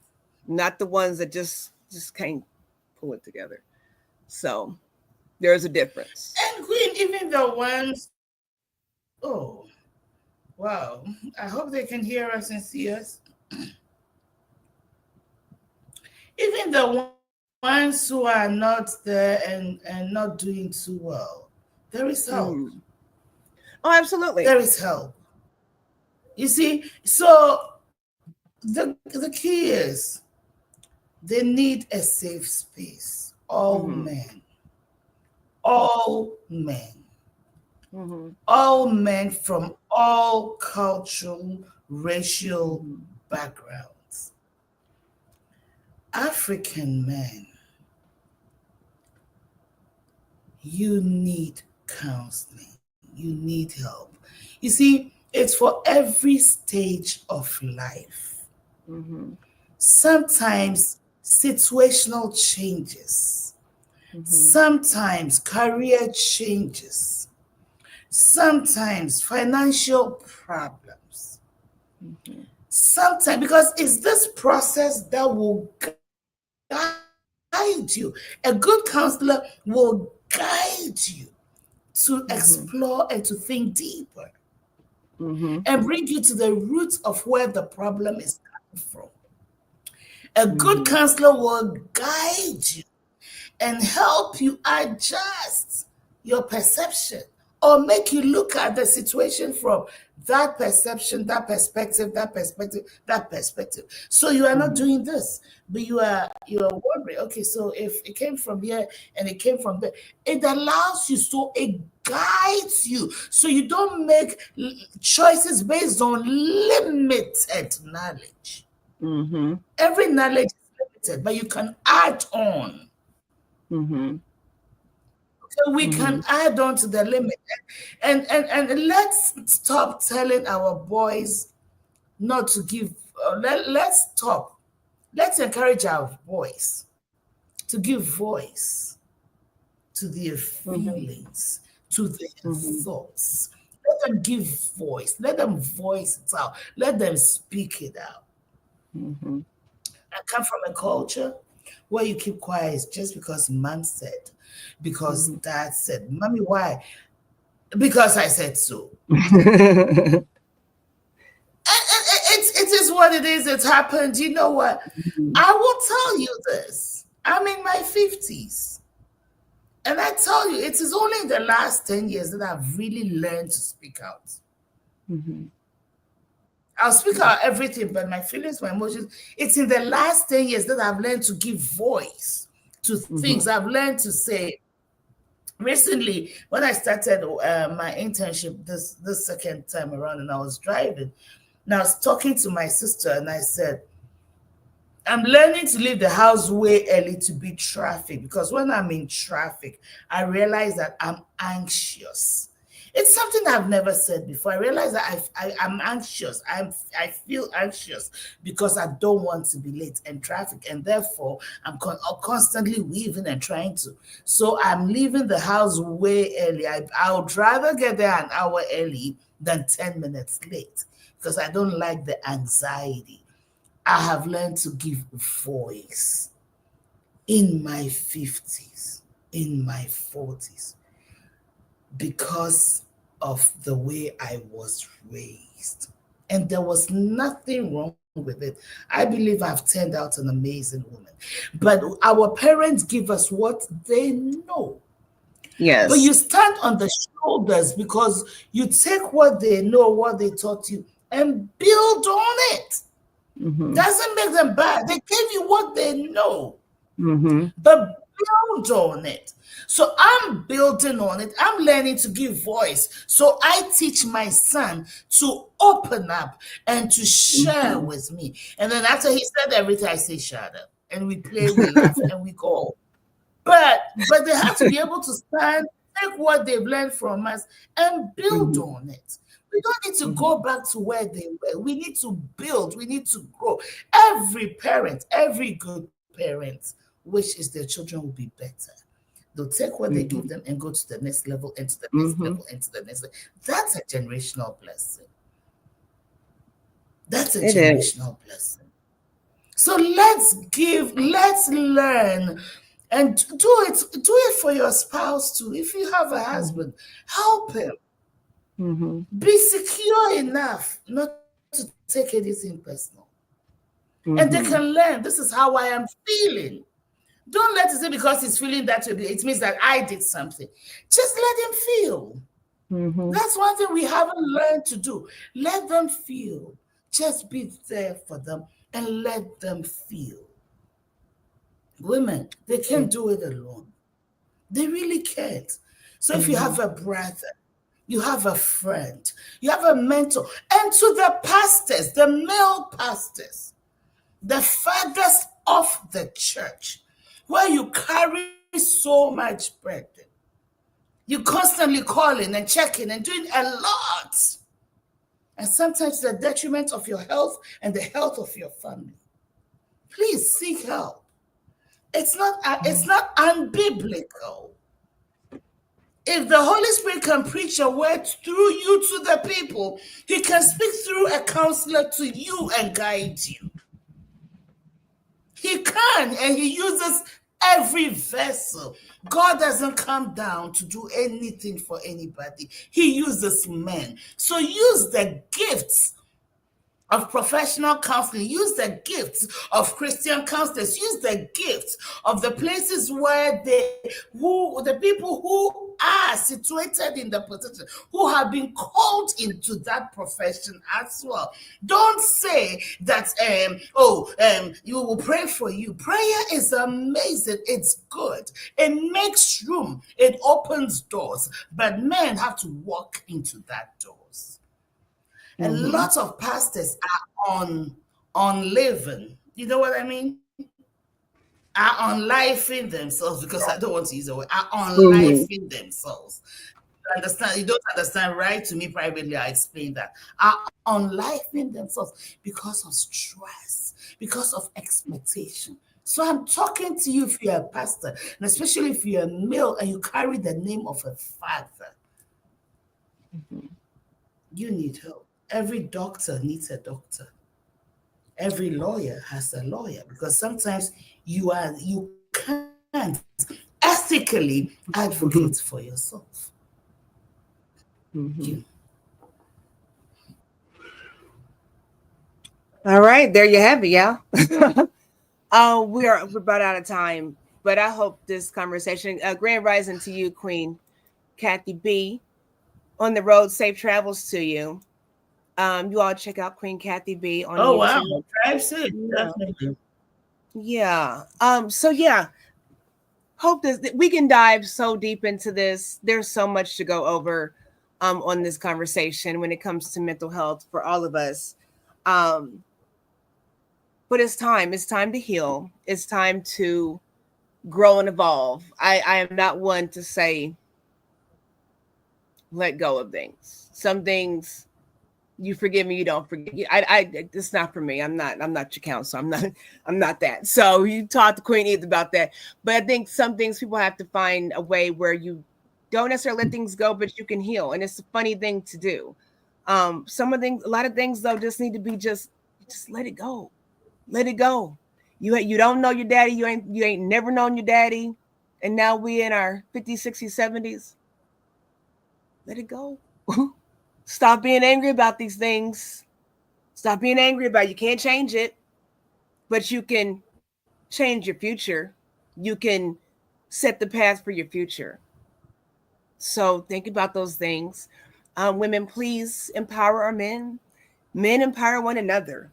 not the ones that just can't pull it together. So there's a difference. And Queen, even the ones, oh, wow. I hope they can hear us and see us. Even the ones who are not there and not doing too well, there is help. Mm. Oh, absolutely. There is help. You see, so the key is they need a safe space. All Mm-hmm. men, all men, Mm-hmm. all men from all cultural, racial Mm-hmm. backgrounds. African men, you need counseling, you need help. You see, it's for every stage of life. Mm-hmm. Sometimes situational changes, Mm-hmm. sometimes career changes, sometimes financial problems, Mm-hmm. Sometimes, because it's this process that will guide you. A good counselor will guide you to explore and to think deeper and bring you to the root of where the problem is coming from. A good counselor will guide you and help you adjust your perception or make you look at the situation from that perception, that perspective, that perspective, that perspective. So you are not doing this, but you are wondering, okay, so if it came from here and it came from there, it allows you, so it guides you, so you don't make choices based on limited knowledge. Every knowledge is limited, but you can add on. So we can add on to the limit. And let's stop telling our boys not to give. Let's stop. Let's encourage our boys to give voice to their feelings, to their thoughts. Let them give voice. Let them voice it out. Let them speak it out. I come from a culture where you keep quiet is just because mom said, because dad said. Mommy, why? Because I said so. It is what it is. It's happened. You know what? I will tell you this. I'm in my 50s. And I tell you, it is only in the last 10 years that I've really learned to speak out. I'll speak out everything, but my feelings, my emotions, it's in the last 10 years that I've learned to give voice to things. I've learned to say, recently, when I started my internship this second time around and I was driving, and I was talking to my sister and I said, I'm learning to leave the house way early to beat traffic, because when I'm in traffic, I realize that I'm anxious. It's something I've never said before. I realize that I'm anxious. I feel anxious because I don't want to be late in traffic, and therefore I'm constantly weaving and trying to. So I'm leaving the house way early. I would rather get there an hour early than 10 minutes late, because I don't like the anxiety. I have learned to give voice in my 50s, in my 40s, because of the way I was raised. And there was nothing wrong with it. I believe I've turned out an amazing woman. But our parents give us what they know. But you stand on the shoulders, because you take what they know, what they taught you, and build on it. Doesn't make them bad. They gave you what they know, but build on it. So I'm building on it. I'm learning to give voice. So I teach my son to open up and to share with me. And then after he said everything, I say, shut up. And we play, we laugh, and we go. But they have to be able to stand, take what they've learned from us, and build on it. We don't need to go back to where they were. We need to build. We need to grow. Every parent, every good parent wishes their children will be better. They'll take what they give them and go to the next level, and to the next level, and to the next level. That's a generational blessing. That's a generational blessing. So let's learn and do it for your spouse too. If you have a husband, help him. Be secure enough not to take anything personal. And they can learn, this is how I am feeling. Don't let it say because he's feeling that way, it means that I did something. Just let him feel. That's one thing we haven't learned to do. Let them feel. Just be there for them and let them feel. Women, they can't do it alone. They really can't. So if you have a brother, you have a friend, you have a mentor, and to the pastors, the male pastors, the fathers of the church, where you carry so much burden, you constantly calling and checking and doing a lot, and sometimes to the detriment of your health and the health of your family. Please seek help. It's not unbiblical. If the Holy Spirit can preach a word through you to the people, He can speak through a counselor to you and guide you. He can, and He uses every vessel. God doesn't come down to do anything for anybody, He uses men. So use the gifts of professional counseling, use the gifts of Christian counselors, use the gifts of the places where the people who are situated in the position, who have been called into that profession as well. Don't say that, you will pray for you. Prayer is amazing. It's good. It makes room. It opens doors. But men have to walk into that doors. A Mm-hmm. lot of pastors are on living. You know what I mean? Are on lifing themselves, because I don't want to use the word, are on Mm-hmm. lifing themselves. You understand? You don't understand, right? To me privately, I explain that. Are on lifing themselves because of stress, because of expectation. So I'm talking to you if you're a pastor, and especially if you're a male and you carry the name of a father, you need help. Every doctor needs a doctor. Every lawyer has a lawyer, because sometimes you can't ethically advocate for Mm-hmm. yourself. You. Mm-hmm. All right, there you have it, y'all. We're about out of time, but I hope this conversation, grand rising to you, Queen Kathy B. On the road, safe travels to you. You all check out Queen Kathy B on Oh wow, YouTube. drive safe, Yeah. definitely. Yeah. So yeah, hope this we can dive so deep into this. There's so much to go over on this conversation when it comes to mental health for all of us. Um, but it's time. It's time to heal. It's time to grow and evolve. I am not one to say let go of things. Some things you forgive me, you don't forget. I it's not for me. I'm not your counsel. I'm not that. So you talked to Queen Edith about that. But I think some things people have to find a way where you don't necessarily let things go, but you can heal. And it's a funny thing to do. Some of things, a lot of things though, just need to be just let it go. Let it go. You don't know your daddy. You ain't never known your daddy. And now we in our 50s, 60s, 70s. Let it go. Stop being angry about these things. Stop being angry about it. You can't change it, but you can change your future. You can set the path for your future. So think about those things. Women, please empower our men. Men empower one another.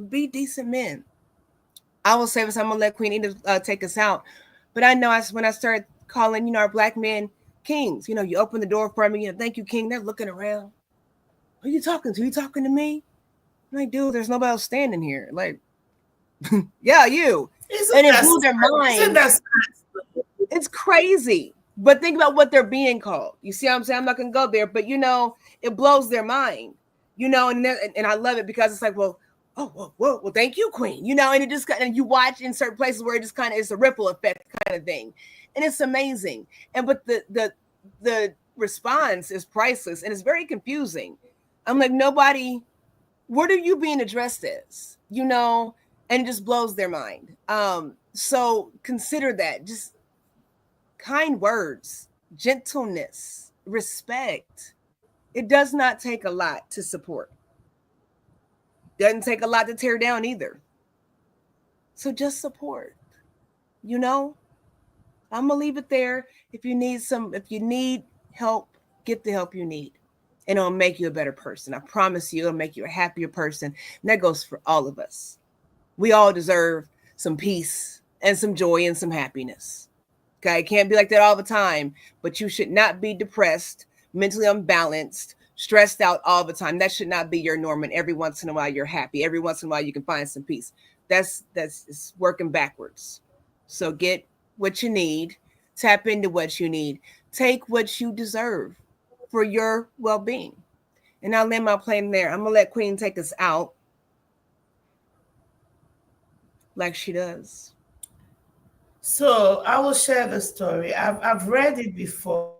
Be decent men. I will say this. I'm gonna let Queen Edith take us out. But I know when I started calling, our black men kings. You open the door for me. Thank you, king. They're looking around. Who are you talking to? You talking to me? I'm like, dude, there's nobody else standing here. Like, yeah, you. Isn't And it that blew their sad? Isn't mind. that sad? It's crazy. But think about what they're being called. You see what I'm saying? I'm not gonna go there, but it blows their mind. And I love it because it's like, well, oh, well, thank you, Queen. And it just and you watch in certain places where it just kind of it's a ripple effect kind of thing, and it's amazing. And but the response is priceless, and it's very confusing. I'm like, nobody. What are you being addressed as? And it just blows their mind. So consider that. Just kind words, gentleness, respect. It does not take a lot to support. Doesn't take a lot to tear down either. So just support. You know, I'm gonna leave it there. If you need help, get the help you need. And it'll make you a better person. I promise you, it'll make you a happier person. And that goes for all of us. We all deserve some peace and some joy and some happiness. Okay, it can't be like that all the time, but you should not be depressed, mentally unbalanced, stressed out all the time. That should not be your norm. And every once in a while, you're happy. Every once in a while, you can find some peace. That's it's working backwards. So get what you need, tap into what you need, take what you deserve for your well-being. And I'll land my plane there. I'm gonna let Queen take us out like she does. So I will share the story. I've read it before,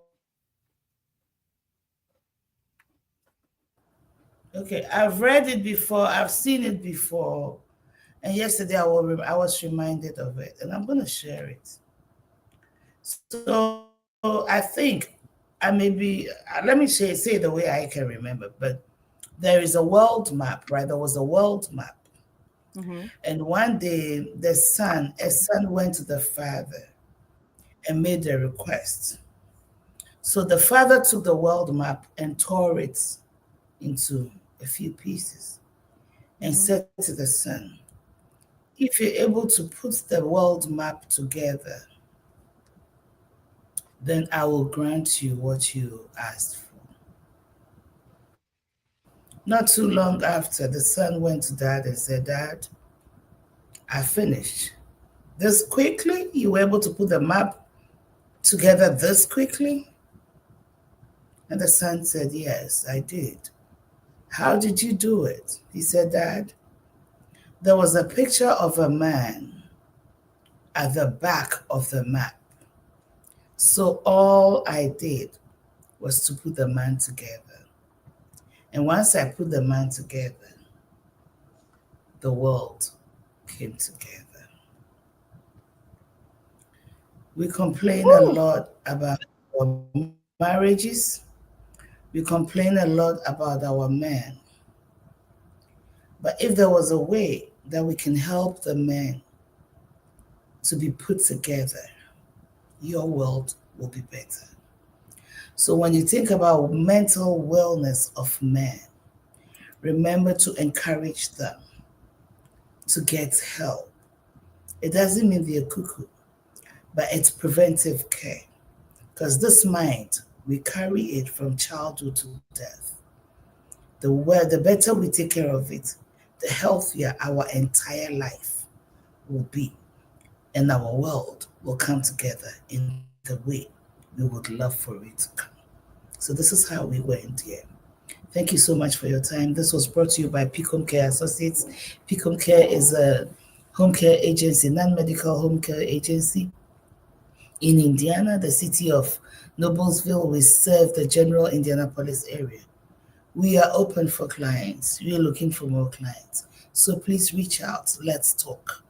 Okay, I've read it before. I've seen it before. And yesterday I was reminded of it, and I'm going to share it. So I think let me say it the way I can remember. But there is a world map, right? There was a world map, Mm-hmm. and one day a son went to the father and made a request. So the father took the world map and tore it into a few pieces and Mm-hmm. said to the son, "If you're able to put the world map together, then I will grant you what you asked for." Not too long after, the son went to dad and said, "Dad, I finished. This quickly? You were able to put the map together this quickly?" And the son said, "Yes, I did." "How did you do it?" He said, "Dad, there was a picture of a man at the back of the map. So all I did was to put the man together. And once I put the man together, the world came together." We complain a Woo. lot about our marriages. We complain a lot about our men. But if there was a way that we can help the men to be put together, your world will be better. So when you think about mental wellness of men, remember to encourage them to get help. It doesn't mean they're cuckoo, but it's preventive care. Because this mind, we carry it from childhood to death. The better we take care of it, the healthier our entire life will be, and our world will come together in the way we would love for it to come. So this is how we went here. Thank you so much for your time. This was brought to you by Peak Home Care Associates. Peak Home Care is a home care agency, non-medical home care agency in Indiana, the city of Noblesville. We serve the general Indianapolis area. We are open for clients. We are looking for more clients. So please reach out. Let's talk.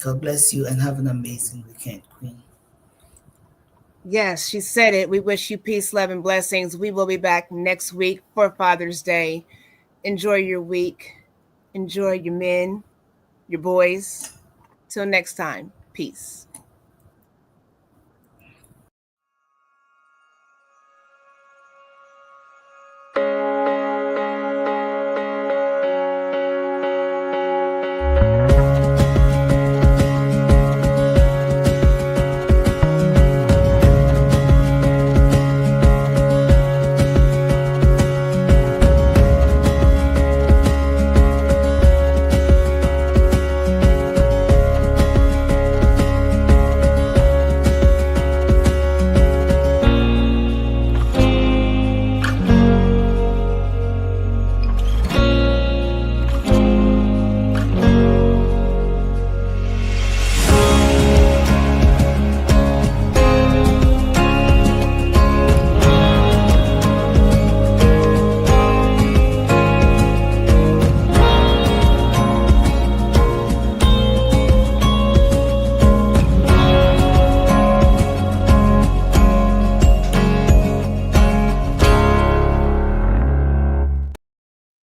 God bless you and have an amazing weekend, Queen. Yes, she said it. We wish you peace, love, and blessings. We will be back next week for Father's Day. Enjoy your week. Enjoy your men, your boys. Till next time, peace.